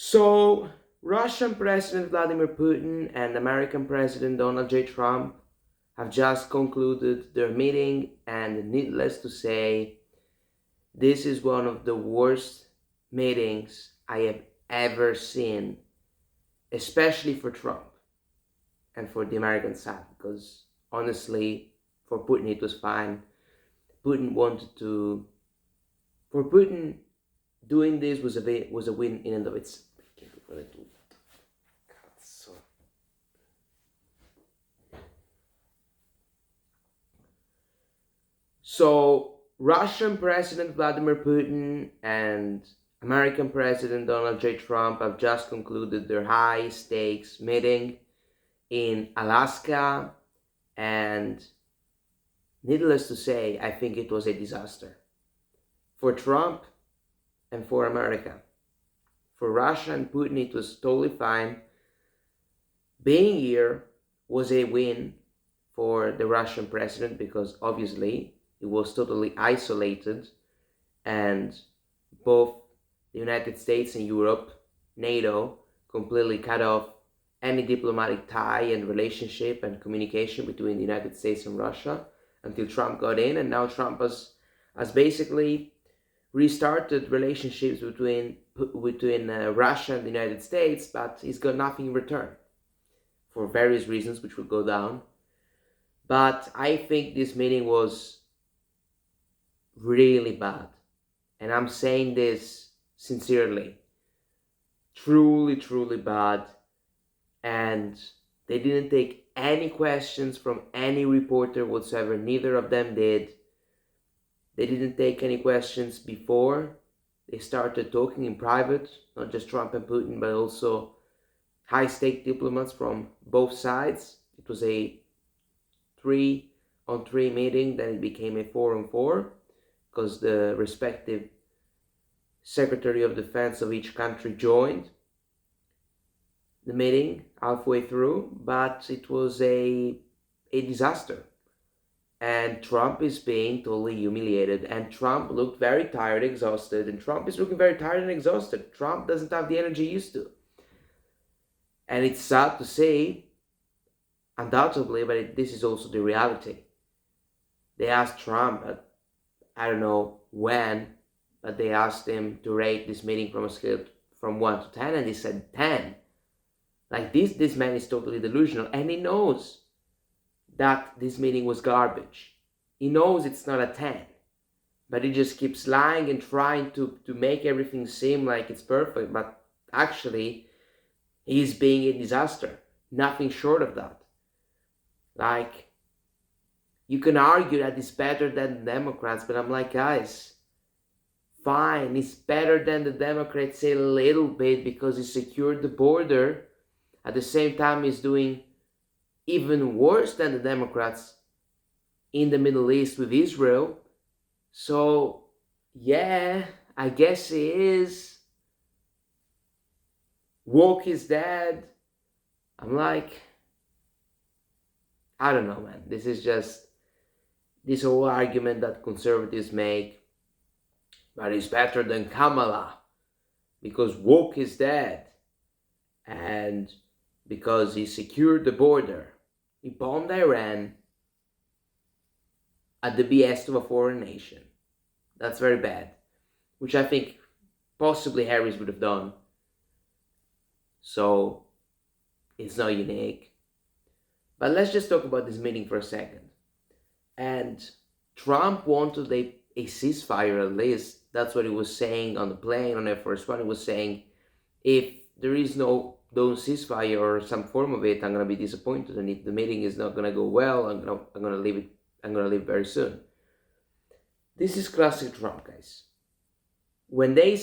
So, Russian President Vladimir Putin and American President Donald J. Trump have just concluded their meeting, and needless to say, this is one of the worst meetings I have ever seen, especially for Trump and for the American side, because honestly, for Putin it was fine. Putin wanted to, for Putin, doing this was a win in and of itself. So, Russian President Vladimir Putin and American President Donald J. Trump have just concluded their high stakes meeting in Alaska, and needless to say, I think it was a disaster for Trump and for America. For Russia and Putin, it was totally fine. Being here was a win for the Russian president because obviously it was totally isolated, and both the United States and Europe, NATO, completely cut off any diplomatic tie and relationship and communication between the United States and Russia until Trump got in, and now Trump has basically restarted relationships between Russia and the United States, but he's got nothing in return for various reasons, which will go down. But I think this meeting was really bad, and I'm saying this sincerely, truly bad. And they didn't take any questions from any reporter whatsoever. Neither of them did. They didn't take any questions before they started talking in private, not just Trump and Putin, but also high-stake diplomats from both sides. It was a 3-on-3 meeting, then it became a 4-on-4, because the respective Secretary of Defense of each country joined the meeting halfway through, but it was a disaster. And Trump is being totally humiliated, and Trump looked very tired, exhausted, and Trump is looking very tired and exhausted. Trump doesn't have the energy he used to. And it's sad to say, undoubtedly, but this is also the reality. They asked Trump, I don't know when, but they asked him to rate this meeting from a scale from 1 to 10, and he said 10. Like this man is totally delusional, and he knows that this meeting was garbage. He knows it's not a 10, but he just keeps lying and trying to make everything seem like it's perfect, but actually he's being a disaster. Nothing short of that. Like, you can argue that it's better than the Democrats, but I'm like, guys, fine, it's better than the Democrats a little bit because he secured the border. At the same time, he's doing even worse than the Democrats in the Middle East with Israel. So, yeah, I guess he is. Woke is dead. I'm like, I don't know, man. This is just this whole argument that conservatives make, but it's better than Kamala because woke is dead, and because he secured the border. He bombed Iran at the behest of a foreign nation. That's very bad, which I think possibly Harris would have done. So it's not unique. But let's just talk about this meeting for a second. And Trump wanted a ceasefire at least. That's what he was saying on the plane on Air Force One. He was saying, if there is no ceasefire or some form of it, I'm gonna be disappointed. And if the meeting is not gonna go well, I'm gonna leave it. I'm gonna leave very soon. This is classic Trump, guys. When they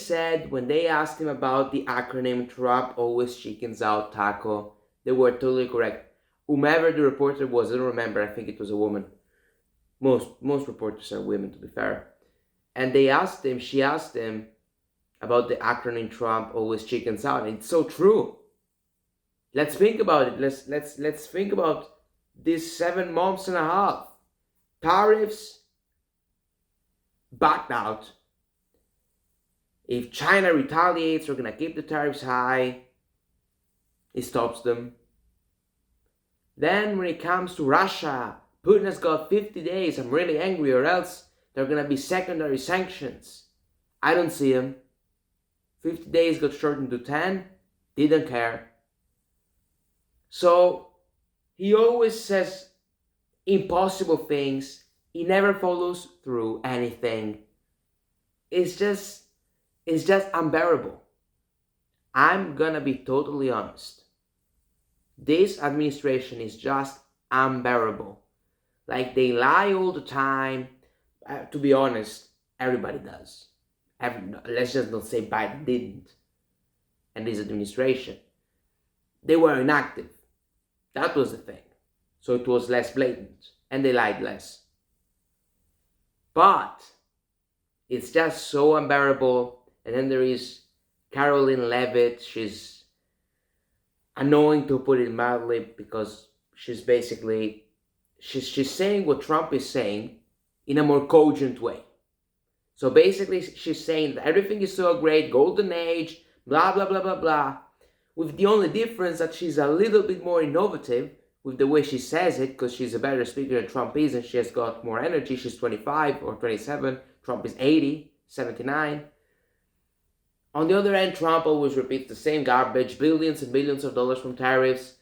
asked him about the acronym Trump always chickens out taco, they were totally correct. Whomever the reporter was, I don't remember. I think it was a woman. Most reporters are women, to be fair. And she asked him about the acronym Trump always chickens out. And it's so true. Let's think about it. Let's think about this 7 months and a half. Tariffs backed out. If China retaliates, we're going to keep the tariffs high. He stops them. Then when it comes to Russia, Putin has got 50 days. I'm really angry, or else there are going to be secondary sanctions. I don't see him. 50 days got shortened to 10. Didn't care. So he always says impossible things. He never follows through anything. It's just unbearable. I'm gonna be totally honest. This administration is just unbearable. Like, they lie all the time. To be honest, everybody does. Let's just not say Biden didn't. And this administration, they were inactive. That was the thing. So it was less blatant, and they lied less. But it's just so unbearable. And then there is Caroline Levitt. She's annoying, to put it mildly, because she's basically she's saying what Trump is saying in a more cogent way. So basically she's saying that everything is so great, golden age, blah blah blah blah blah, with the only difference that she's a little bit more innovative with the way she says it, because she's a better speaker than Trump is, and she has got more energy. She's 25 or 27, Trump is 80, 79. On the other hand, Trump always repeats the same garbage, billions and billions of dollars from tariffs,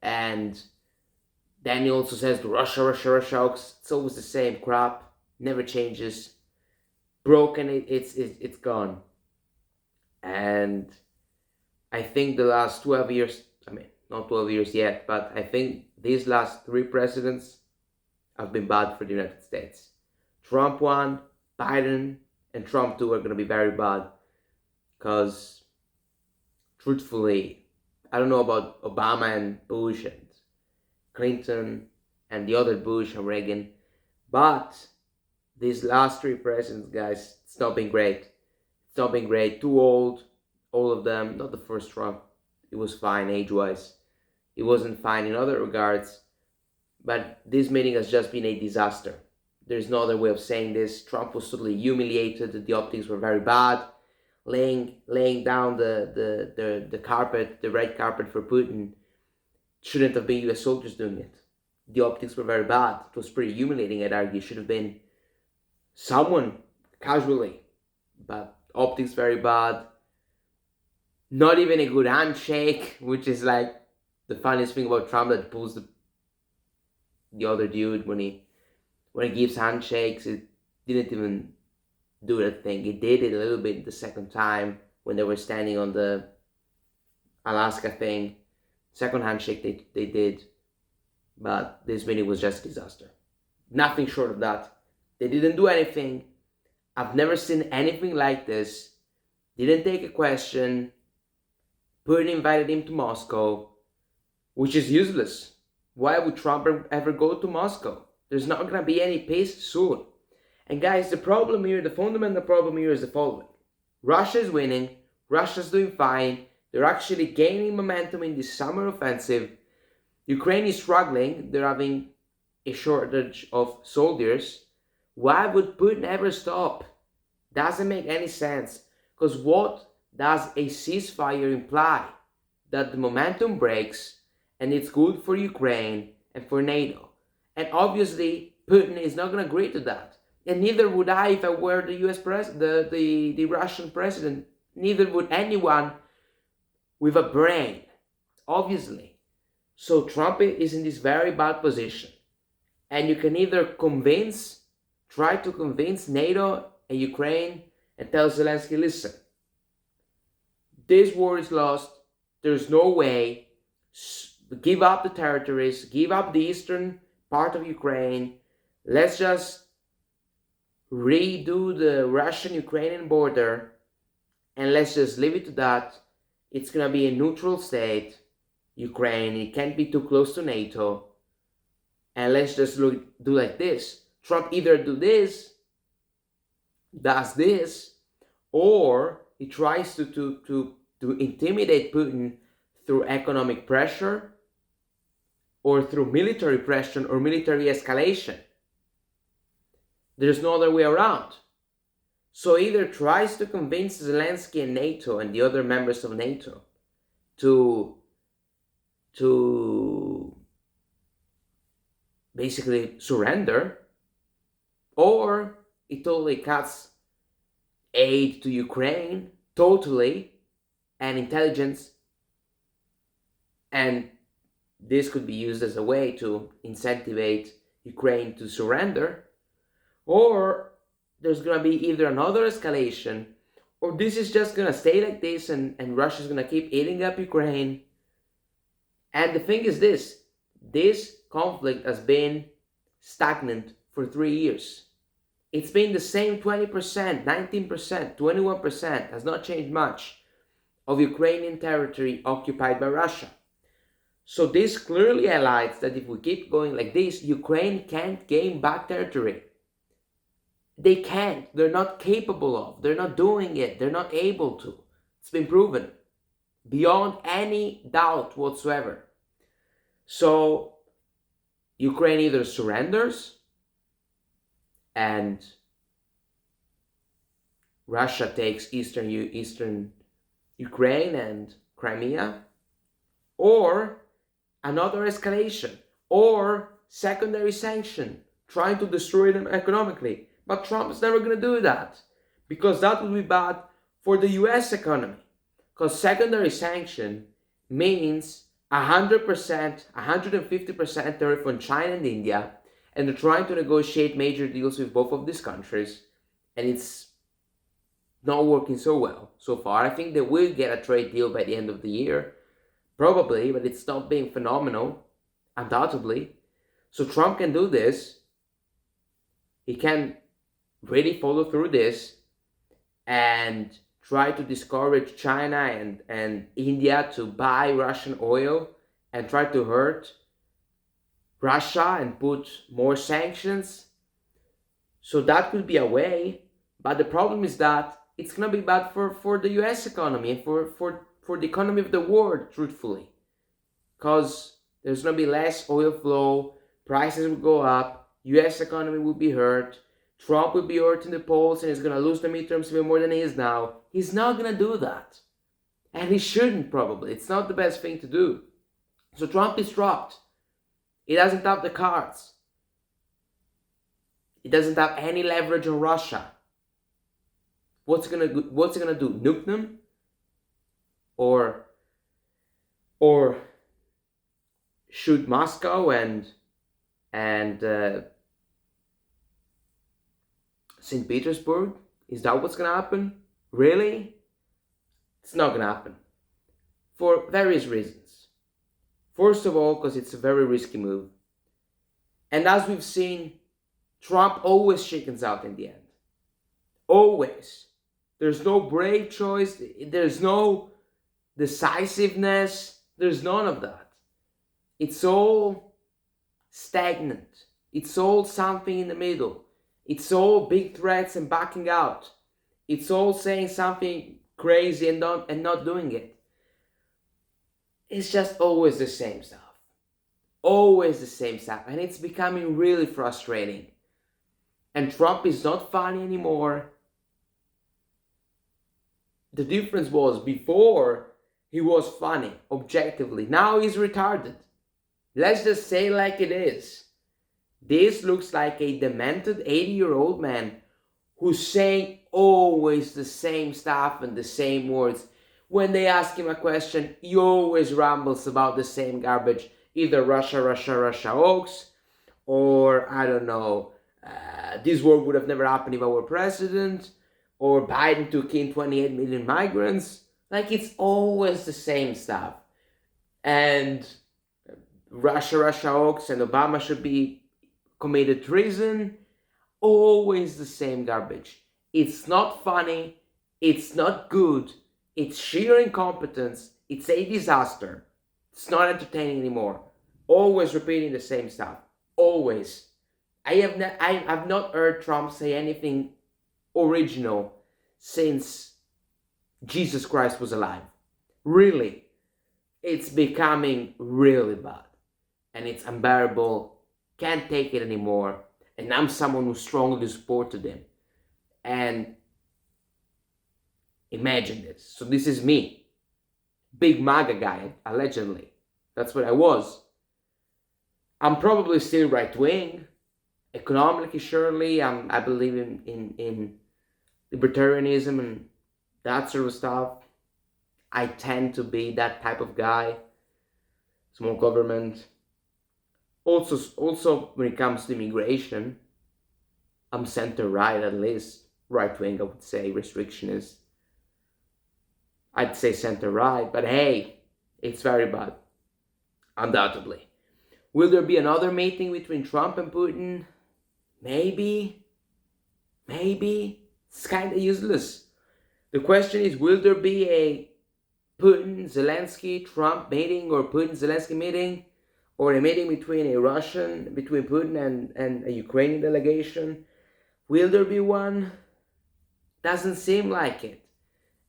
and then he also says Russia, Russia, Russia. It's always the same crap, never changes. Broken, it's gone. And I think the last 12 years, I mean, not 12 years yet, but I think these last 3 presidents have been bad for the United States. Trump 1, Biden, and Trump 2 are going to be very bad. Because, truthfully, I don't know about Obama and Bush and Clinton and the other Bush and Reagan, but these last 3 presidents, guys, it's not been great. It's not been great. Too old, all of them. Not the first Trump. It was fine age-wise. It wasn't fine in other regards. But this meeting has just been a disaster. There's no other way of saying this. Trump was totally humiliated. The optics were very bad. Laying down the carpet, the red carpet for Putin, shouldn't have been US soldiers doing it. The optics were very bad. It was pretty humiliating, I'd argue. It should have been someone casually, but optics very bad. Not even a good handshake, which is like the funniest thing about Trump, that pulls the other dude when he gives handshakes. It didn't even do that thing. He did it a little bit the second time when they were standing on the Alaska thing. Second handshake they did, but this meeting was just a disaster. Nothing short of that. They didn't do anything. I've never seen anything like this. Didn't take a question. Putin invited him to Moscow, which is useless. Why would Trump ever go to Moscow? There's not going to be any peace soon. And guys, the fundamental problem here is the following. Russia is winning. Russia's doing fine. They're actually gaining momentum in this summer offensive. Ukraine is struggling. They're having a shortage of soldiers. Why would Putin ever stop? Doesn't make any sense. Because what does a ceasefire imply? That the momentum breaks and it's good for Ukraine and for NATO. And obviously, Putin is not going to agree to that. And neither would I if I were the the Russian president. Neither would anyone with a brain, obviously. So Trump is in this very bad position. And you can either try to convince NATO and Ukraine and tell Zelensky, listen, this war is lost. There's no way. Give up the territories. Give up the eastern part of Ukraine. Let's just redo the Russian-Ukrainian border, and let's just leave it to that. It's going to be a neutral state, Ukraine. It can't be too close to NATO. And let's just do like this. Trump either does this, or he tries to intimidate Putin through economic pressure, or through military pressure or military escalation. There's no other way around. So either tries to convince Zelensky and NATO and the other members of NATO to basically surrender, or it totally cuts aid to Ukraine totally and intelligence, and this could be used as a way to incentivize Ukraine to surrender, or there's going to be either another escalation, or this is just going to stay like this, and Russia's going to keep eating up Ukraine. And the thing is this conflict has been stagnant for 3 years. It's been the same 20%, 19%, 21%, has not changed much, of Ukrainian territory occupied by Russia. So this clearly highlights that if we keep going like this, Ukraine can't gain back territory. They can't. They're not capable of. They're not doing it. They're not able to. It's been proven beyond any doubt whatsoever. So Ukraine either surrenders and Russia takes eastern Ukraine and Crimea, or another escalation, or secondary sanction, trying to destroy them economically. But Trump is never going to do that, because that would be bad for the US economy. Because secondary sanction means 100%, 150% tariff on China and India, and they're trying to negotiate major deals with both of these countries, and it's not working so well so far. I think they will get a trade deal by the end of the year, probably, but it's not being phenomenal, undoubtedly. So Trump can do this. He can really follow through this and try to discourage China and India to buy Russian oil and try to hurt Russia and put more sanctions. So that could be a way, but the problem is that it's going to be bad for the US economy and for the economy of the world, truthfully. Because there's going to be less oil flow, prices will go up, US economy will be hurt, Trump will be hurt in the polls and he's going to lose the midterms even more than he is now. He's not going to do that. And he shouldn't, probably. It's not the best thing to do. So Trump is dropped. He doesn't have the cards. He doesn't have any leverage on Russia. What's he gonna do? Nuke them? Or shoot Moscow and St. Petersburg? Is that what's gonna happen? Really? It's not gonna happen. For various reasons. First of all, because it's a very risky move. And as we've seen, Trump always chickens out in the end. Always. There's no brave choice. There's no decisiveness. There's none of that. It's all stagnant. It's all something in the middle. It's all big threats and backing out. It's all saying something crazy and not doing it. It's just always the same stuff. Always the same stuff. And it's becoming really frustrating. And Trump is not funny anymore. The difference was before he was funny, objectively. Now he's retarded. Let's just say like it is. This looks like a demented 80-year-old man who's saying always the same stuff and the same words. When they ask him a question, he always rambles about the same garbage. Either Russia hoax, or I don't know, this war would have never happened if I were president, or Biden took in 28 million migrants. Like, it's always the same stuff. And Russia hoax and Obama should be committed treason. Always the same garbage. It's not funny. It's not good. It's sheer incompetence. It's a disaster. It's not entertaining anymore. Always repeating the same stuff. Always. I have not heard Trump say anything original since Jesus Christ was alive. Really. It's becoming really bad. And it's unbearable. Can't take it anymore. And I'm someone who strongly supported him. And Imagine this. So this is me, big MAGA guy, allegedly. That's what I was. I'm probably still right-wing, economically, surely. I believe in libertarianism and that sort of stuff. I tend to be that type of guy. Small government. Also, when it comes to immigration, I'm center-right, at least. Right-wing, I would say, restrictionist. I'd say center-right, but hey, it's very bad. Undoubtedly. Will there be another meeting between Trump and Putin? Maybe. It's kind of useless. The question is, will there be a Putin-Zelensky-Trump meeting or Putin-Zelensky meeting? Or a meeting between Putin and a Ukrainian delegation? Will there be one? Doesn't seem like it.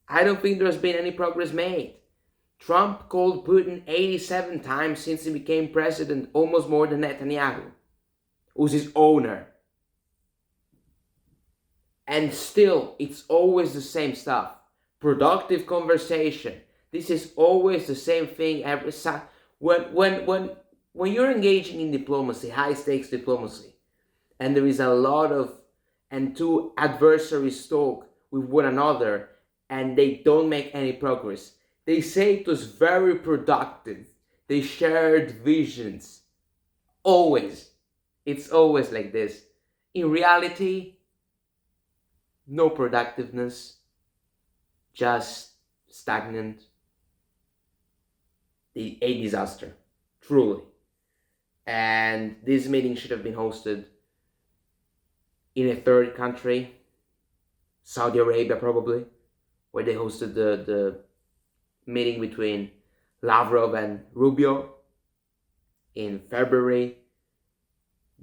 I don't think there's been any progress made. Trump called Putin 87 times since he became president, almost more than Netanyahu, who's his owner. And still, it's always the same stuff. Productive conversation. This is always the same thing every time. When you're engaging in diplomacy, high stakes diplomacy, and there is a lot of, and two adversaries talk with one another, and they don't make any progress, they say it was very productive. They shared visions. Always. It's always like this. In reality, no productiveness, just stagnant. A disaster, truly. And this meeting should have been hosted in a third country, Saudi Arabia probably, where they hosted the meeting between Lavrov and Rubio in February.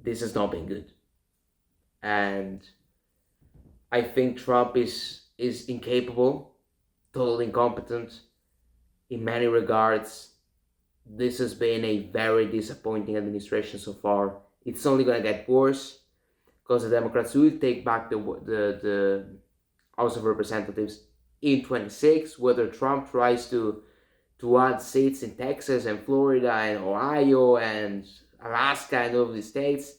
This has not been good. And I think Trump is incapable, totally incompetent in many regards. This has been a very disappointing administration so far. It's only going to get worse because the Democrats will take back the House of Representatives in 26. Whether Trump tries to add seats in Texas and Florida and Ohio and Alaska and all these states,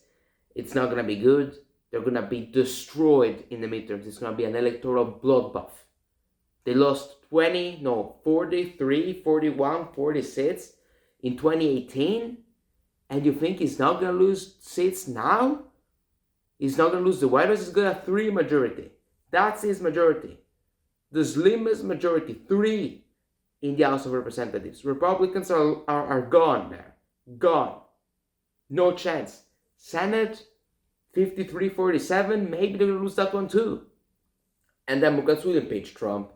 it's not going to be good. They're going to be destroyed in the midterms. It's going to be an electoral bloodbath. They lost 43, 41, 40 seats in 2018. And you think he's not going to lose seats now? He's not going to lose the White House. He's going to have 3 majority. That's his majority. The slimmest majority, 3 in the House of Representatives. Republicans are gone there. Gone. No chance. Senate, 53-47, maybe they're going to lose that one too. And Democrats will impeach Trump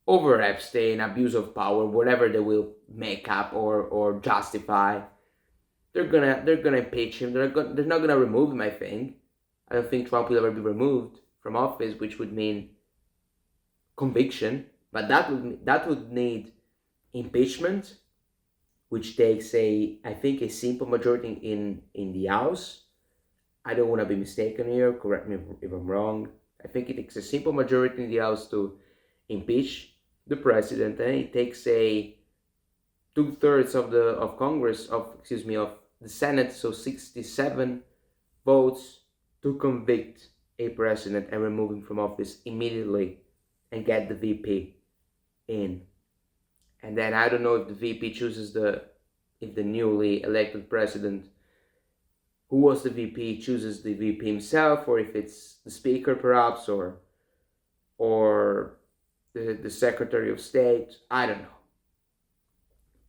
over Epstein, abuse of power, whatever they will make up or justify. They're gonna impeach him. They're not gonna remove him, I think. I don't think Trump will ever be removed from office, which would mean conviction. But that would need impeachment, which takes a simple majority in the House. I don't want to be mistaken here. Correct me if I'm wrong. I think it takes a simple majority in the House to impeach the president, and it takes a 2/3 of the Senate, so 67 votes to convict a president and remove him from office immediately and get the VP in. And then I don't know if the VP chooses if the newly elected president who was the VP chooses the VP himself, or if it's the speaker perhaps, or the Secretary of State. I don't know.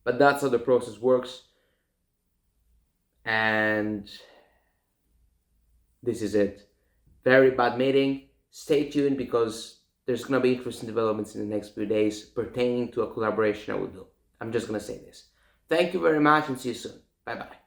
But that's how the process works. And this is it. Very bad meeting. Stay tuned because there's going to be interesting developments in the next few days pertaining to a collaboration I will do. I'm just going to say this. Thank you very much and see you soon. Bye-bye.